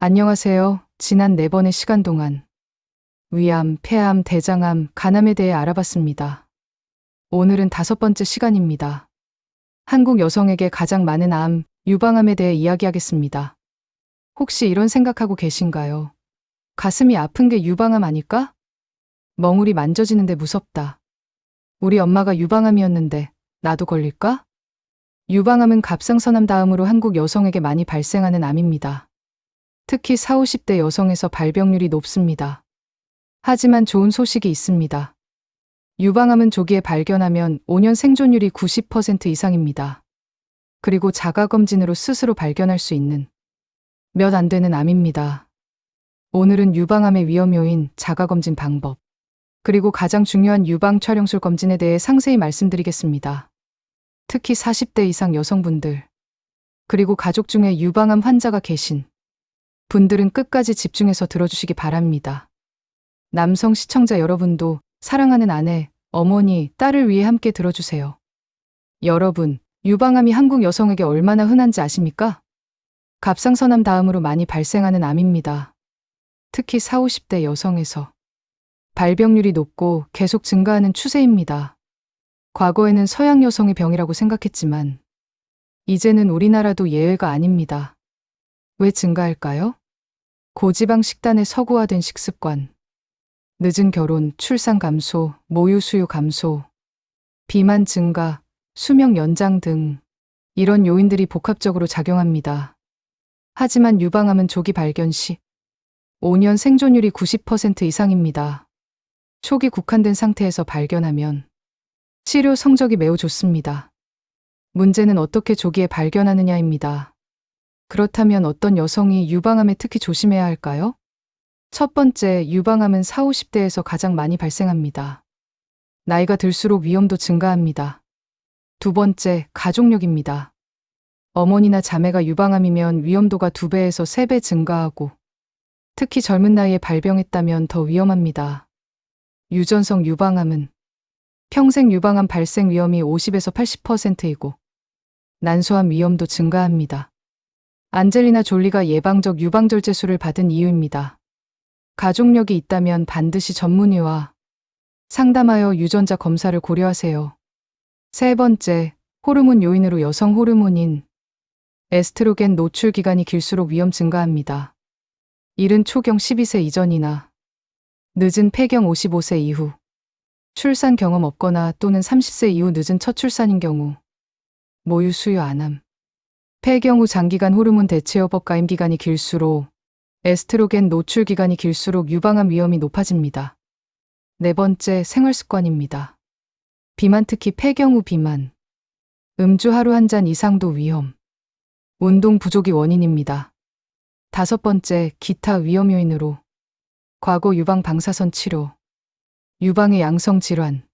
안녕하세요. 지난 4번의 시간 동안 위암, 폐암, 대장암, 간암에 대해 알아봤습니다. 오늘은 5번째 시간입니다. 한국 여성에게 가장 많은 암, 유방암에 대해 이야기하겠습니다. 혹시 이런 생각하고 계신가요? 가슴이 아픈 게 유방암 아닐까? 멍울이 만져지는데 무섭다. 우리 엄마가 유방암이었는데 나도 걸릴까? 유방암은 갑상선암 다음으로 한국 여성에게 많이 발생하는 암입니다. 특히 40, 50대 여성에서 발병률이 높습니다. 하지만 좋은 소식이 있습니다. 유방암은 조기에 발견하면 5년 생존율이 90% 이상입니다. 그리고 자가검진으로 스스로 발견할 수 있는 몇 안 되는 암입니다. 오늘은 유방암의 위험 요인, 자가검진 방법, 그리고 가장 중요한 유방 촬영술 검진에 대해 상세히 말씀드리겠습니다. 특히 40대 이상 여성분들, 그리고 가족 중에 유방암 환자가 계신 분들은 끝까지 집중해서 들어주시기 바랍니다. 남성 시청자 여러분도 사랑하는 아내, 어머니, 딸을 위해 함께 들어주세요. 여러분, 유방암이 한국 여성에게 얼마나 흔한지 아십니까? 갑상선암 다음으로 많이 발생하는 암입니다. 특히 40, 50대 여성에서 발병률이 높고 계속 증가하는 추세입니다. 과거에는 서양 여성의 병이라고 생각했지만 이제는 우리나라도 예외가 아닙니다. 왜 증가할까요? 고지방 식단의 서구화된 식습관, 늦은 결혼, 출산 감소, 모유 수요 감소, 비만 증가, 수명 연장 등 이런 요인들이 복합적으로 작용합니다. 하지만 유방암은 조기 발견 시 5년 생존율이 90% 이상입니다. 초기 국한된 상태에서 발견하면 치료 성적이 매우 좋습니다. 문제는 어떻게 조기에 발견하느냐입니다. 그렇다면 어떤 여성이 유방암에 특히 조심해야 할까요? 첫 번째, 유방암은 40, 50대에서 가장 많이 발생합니다. 나이가 들수록 위험도 증가합니다. 두 번째, 가족력입니다. 어머니나 자매가 유방암이면 위험도가 2배에서 3배 증가하고 특히 젊은 나이에 발병했다면 더 위험합니다. 유전성 유방암은 평생 유방암 발생 위험이 50에서 80%이고 난소암 위험도 증가합니다. 안젤리나 졸리가 예방적 유방절제술을 받은 이유입니다. 가족력이 있다면 반드시 전문의와 상담하여 유전자 검사를 고려하세요. 세 번째, 호르몬 요인으로 여성 호르몬인 에스트로겐 노출 기간이 길수록 위험 증가합니다. 이른 초경 12세 이전이나 늦은 폐경 55세 이후, 출산 경험 없거나 또는 30세 이후 늦은 첫 출산인 경우, 모유 수유 안함, 폐경 후 장기간 호르몬 대체여법 가임 기간이 길수록 에스트로겐 노출 기간이 길수록 유방암 위험이 높아집니다. 네 번째, 생활 습관입니다. 비만, 특히 폐경 후 비만, 음주 하루 1잔 이상도 위험, 운동 부족이 원인입니다. 다섯 번째, 기타 위험 요인으로 과거 유방 방사선 치료, 유방의 양성 질환,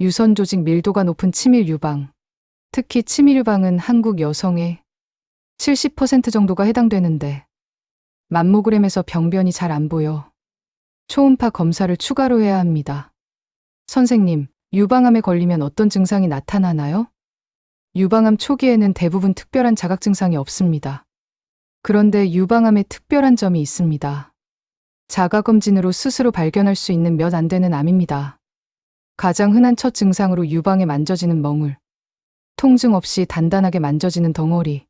유선 조직 밀도가 높은 치밀 유방, 특히 치밀 유방은 한국 여성의 70% 정도가 해당되는데 맘모그램에서 병변이 잘 안 보여 초음파 검사를 추가로 해야 합니다. 선생님, 유방암에 걸리면 어떤 증상이 나타나나요? 유방암 초기에는 대부분 특별한 자각 증상이 없습니다. 그런데 유방암에 특별한 점이 있습니다. 자가검진으로 스스로 발견할 수 있는 몇 안 되는 암입니다. 가장 흔한 첫 증상으로 유방에 만져지는 멍울, 통증 없이 단단하게 만져지는 덩어리,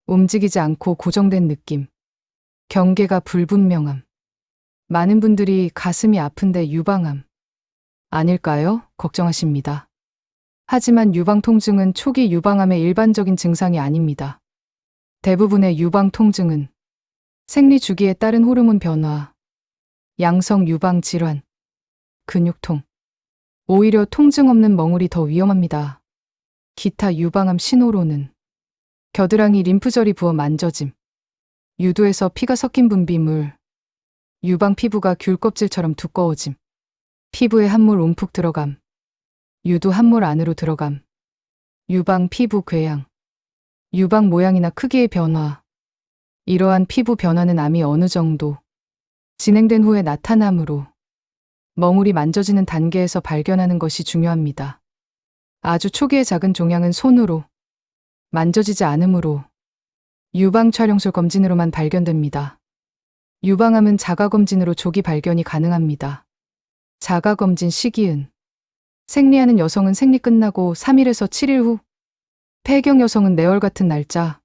움직이지 않고 고정된 느낌, 경계가 불분명함. 많은 분들이 가슴이 아픈데 유방암 아닐까요? 걱정하십니다. 하지만 유방 통증은 초기 유방암의 일반적인 증상이 아닙니다. 대부분의 유방 통증은 생리 주기에 따른 호르몬 변화, 양성 유방 질환, 근육통, 오히려 통증 없는 멍울이 더 위험합니다. 기타 유방암 신호로는 겨드랑이 림프절이 부어 만져짐, 유두에서 피가 섞인 분비물, 유방 피부가 귤 껍질처럼 두꺼워짐, 피부에 한물 움푹 들어감, 유두 한물 안으로 들어감, 유방 피부 궤양, 유방 모양이나 크기의 변화. 이러한 피부 변화는 암이 어느 정도 진행된 후에 나타나므로 멍울이 만져지는 단계에서 발견하는 것이 중요합니다. 아주 초기의 작은 종양은 손으로 만져지지 않으므로 유방 촬영술 검진으로만 발견됩니다. 유방암은 자가검진으로 조기 발견이 가능합니다. 자가검진 시기은 생리하는 여성은 생리 끝나고 3일에서 7일 후, 폐경 여성은 내월 같은 날짜.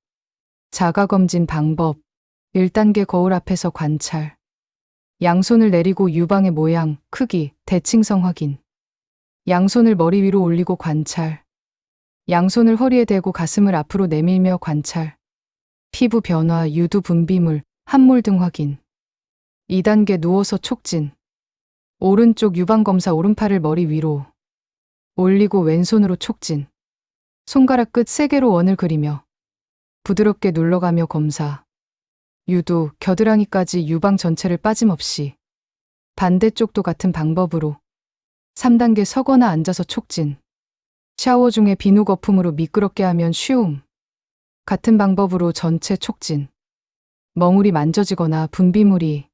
자가검진 방법 1단계 거울 앞에서 관찰. 양손을 내리고 유방의 모양, 크기, 대칭성 확인. 양손을 머리 위로 올리고 관찰. 양손을 허리에 대고 가슴을 앞으로 내밀며 관찰. 피부 변화, 유두 분비물, 함몰 등 확인. 2단계 누워서 촉진. 오른쪽 유방검사 오른팔을 머리 위로 올리고 왼손으로 촉진. 손가락 끝 3개로 원을 그리며 부드럽게 눌러가며 검사. 유두, 겨드랑이까지 유방 전체를 빠짐없이. 반대쪽도 같은 방법으로. 3단계 서거나 앉아서 촉진. 샤워 중에 비누 거품으로 미끄럽게 하면 쉬움. 같은 방법으로 전체 촉진. 멍울이 만져지거나 분비물이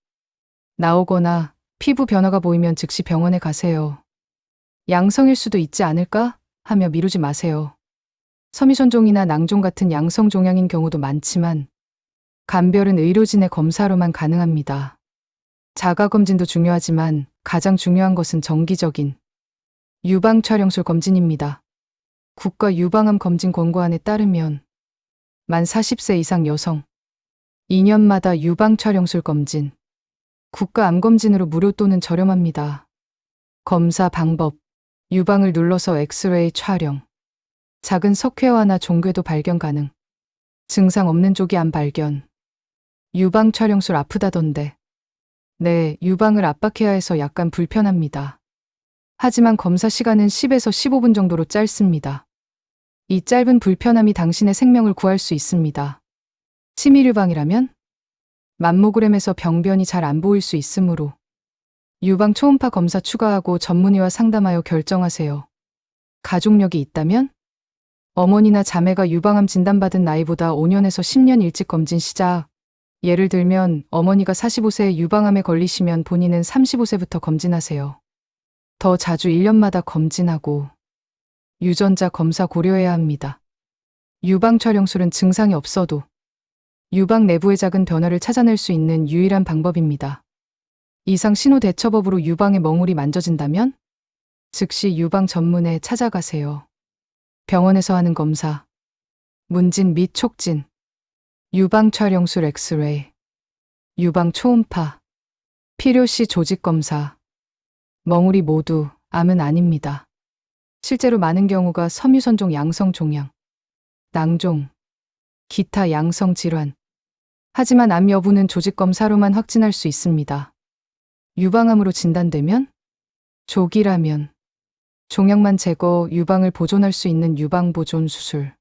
나오거나 피부 변화가 보이면 즉시 병원에 가세요. 양성일 수도 있지 않을까 하며 미루지 마세요. 섬유선종이나 낭종 같은 양성 종양인 경우도 많지만 감별은 의료진의 검사로만 가능합니다. 자가검진도 중요하지만 가장 중요한 것은 정기적인 유방 촬영술 검진입니다. 국가 유방암 검진 권고안에 따르면 만 40세 이상 여성 2년마다 유방 촬영술 검진, 국가 암검진으로 무료 또는 저렴합니다. 검사 방법, 유방을 눌러서 엑스레이 촬영, 작은 석회화나 종괴도 발견 가능, 증상 없는 쪽이 암 발견. 유방 촬영술 아프다던데. 네, 유방을 압박해야 해서 약간 불편합니다. 하지만 검사 시간은 10에서 15분 정도로 짧습니다. 이 짧은 불편함이 당신의 생명을 구할 수 있습니다. 치밀유방이라면 맘모그램에서 병변이 잘 안 보일 수 있으므로 유방 초음파 검사 추가하고 전문의와 상담하여 결정하세요. 가족력이 있다면 어머니나 자매가 유방암 진단받은 나이보다 5년에서 10년 일찍 검진 시작. 예를 들면 어머니가 45세에 유방암에 걸리시면 본인은 35세부터 검진하세요. 더 자주 1년마다 검진하고 유전자 검사 고려해야 합니다. 유방 촬영술은 증상이 없어도 유방 내부의 작은 변화를 찾아낼 수 있는 유일한 방법입니다. 이상 신호 대처법으로 유방의 멍울이 만져진다면 즉시 유방 전문에 찾아가세요. 병원에서 하는 검사, 문진 및 촉진, 유방 촬영술 엑스레이, 유방 초음파, 필요시 조직 검사. 멍울이 모두 암은 아닙니다. 실제로 많은 경우가 섬유선종 양성 종양, 낭종, 기타 양성 질환. 하지만 암 여부는 조직 검사로만 확진할 수 있습니다. 유방암으로 진단되면 조기라면 종양만 제거, 유방을 보존할 수 있는 유방 보존 수술,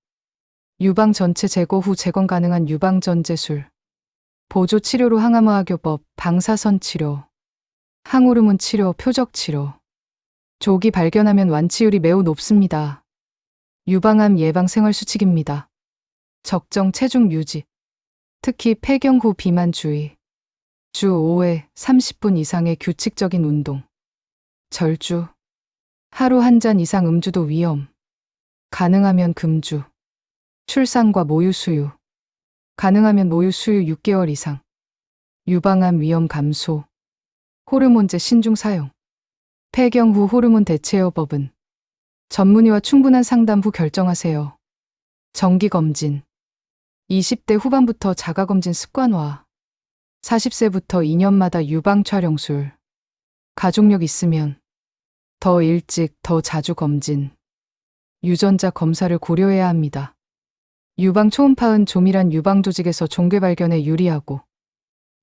유방 전체 제거 후 재건 가능한 유방 전제술, 보조 치료로 항암화학요법, 방사선 치료, 항호르몬 치료, 표적 치료. 조기 발견하면 완치율이 매우 높습니다. 유방암 예방 생활 수칙입니다. 적정 체중 유지, 특히 폐경 후 비만 주의. 주 5회 30분 이상의 규칙적인 운동. 절주. 하루 1잔 이상 음주도 위험. 가능하면 금주. 출산과 모유 수유. 가능하면 모유 수유 6개월 이상. 유방암 위험 감소. 호르몬제 신중 사용. 폐경 후 호르몬 대체요법은 전문의와 충분한 상담 후 결정하세요. 정기검진. 20대 후반부터 자가검진 습관화. 40세부터 2년마다 유방 촬영술. 가족력 있으면 더 일찍, 더 자주 검진. 유전자 검사를 고려해야 합니다. 유방 초음파은 조밀한 유방 조직에서 종괴 발견에 유리하고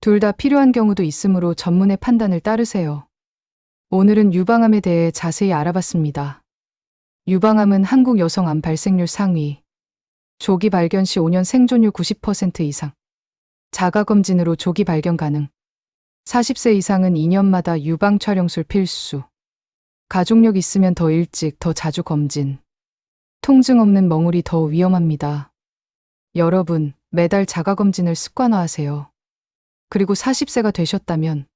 둘 다 필요한 경우도 있으므로 전문의 판단을 따르세요. 오늘은 유방암에 대해 자세히 알아봤습니다. 유방암은 한국 여성 암 발생률 상위. 조기 발견 시 5년 생존율 90% 이상. 자가검진으로 조기 발견 가능. 40세 이상은 2년마다 유방 촬영술 필수. 가족력 있으면 더 일찍, 더 자주 검진. 통증 없는 멍울이 더 위험합니다. 여러분, 매달 자가검진을 습관화하세요. 그리고 40세가 되셨다면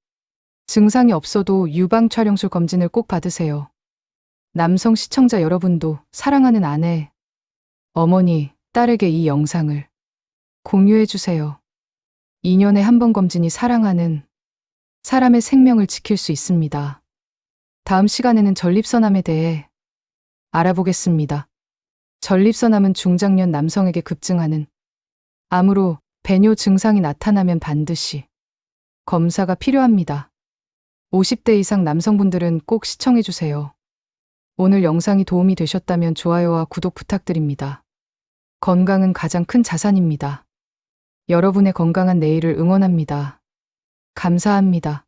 증상이 없어도 유방 촬영술 검진을 꼭 받으세요. 남성 시청자 여러분도 사랑하는 아내, 어머니, 딸에게 이 영상을 공유해주세요. 2년에 한 번 검진이 사랑하는 사람의 생명을 지킬 수 있습니다. 다음 시간에는 전립선암에 대해 알아보겠습니다. 전립선암은 중장년 남성에게 급증하는 암으로 배뇨 증상이 나타나면 반드시 검사가 필요합니다. 50대 이상 남성분들은 꼭 시청해주세요. 오늘 영상이 도움이 되셨다면 좋아요와 구독 부탁드립니다. 건강은 가장 큰 자산입니다. 여러분의 건강한 내일을 응원합니다. 감사합니다.